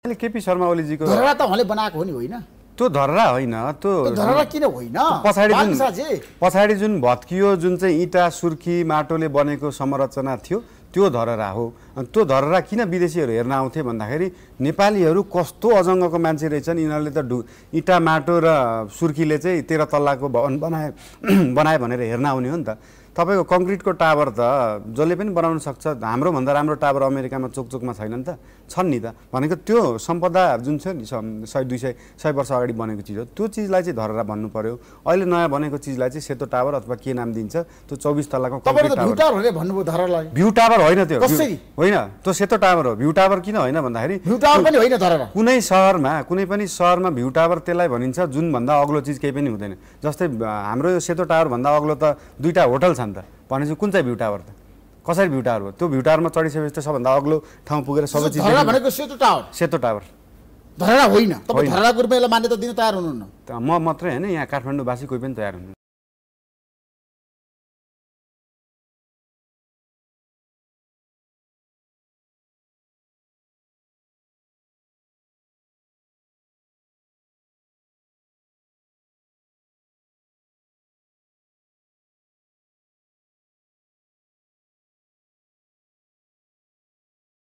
केपी शर्मा ओलीजीको धरहरा त उहाँले बनाएको हो नि होइन? त्यो धरहरा होइन, त्यो धरहरा किन होइन? पछाडि जुन भत्कियो, जुन चाहिँ इँटा सुर्खी माटोले बनेको संरचना थियो त्यो धरहरा हो। अनि त्यो धरहरा किन विदेशीहरू हेर्न आउँथे भन्दाखेरि नेपालीहरू कस्तो अजङ्गको मान्छे रहेछन्, यिनीहरूले त इँटा माटो र सुर्खीले चाहिँ 13 तल्लाको भवन बनाए भनेर हेर्न आउने हो नि त। तपाईको कङ्क्रिटको टावर त जसले पनि बनाउन सक्छ। हाम्रो भन्दा राम्रो टावर अमेरिकामा चोकचोकमा छैन नि त, छन् नि त। भनेको त्यो सम्पदा जुन छ नि 100-200 वर्ष अगाडि बनेको चिज हो, त्यो चिजलाई चाहिँ धरहरा भन्नु पर्यो। अहिले नयाँ बनेको चिजलाई चाहिँ सेतो टावर अथवा के नाम दिन्छ, त्यो 24 तल्लाको कङ्क्रिट टावर भन्नुभयो। धरहरालाई भ्यू टावर होइन, त्यो कसरी होइन, त्यो सेतो टावर हो। भ्यू टावर किन होइन भन्दाखेरि भ्यू टावर पनि होइन धरहरा। कुनै पनि शहरमा भ्यू टावर त्यसलाई भनिन्छ जुन भन्दा अग्लो चिज केही पनि हुँदैन। जस्तै हाम्रो यो सेतो टावर भन्दा अग्लो त 2टा होटल छन् त, भनेपछि कुन चाहिँ भ्यू टावर त? कसरी भ्यू टावर हो? त्यो भ्यू टावरमा चढिसकेपछि त सबभन्दा अग्लो ठाउँ पुगेर सबै चिज भनेको सेतो टावर। सेतो टावर धरहरा होइन। तपाईँ धरहराको रूपमा यसलाई मान्यता दिन तयार हुनुहुन्न? म मात्रै होइन, यहाँ काठमाडौँवासी कोही पनि तयार हुनु।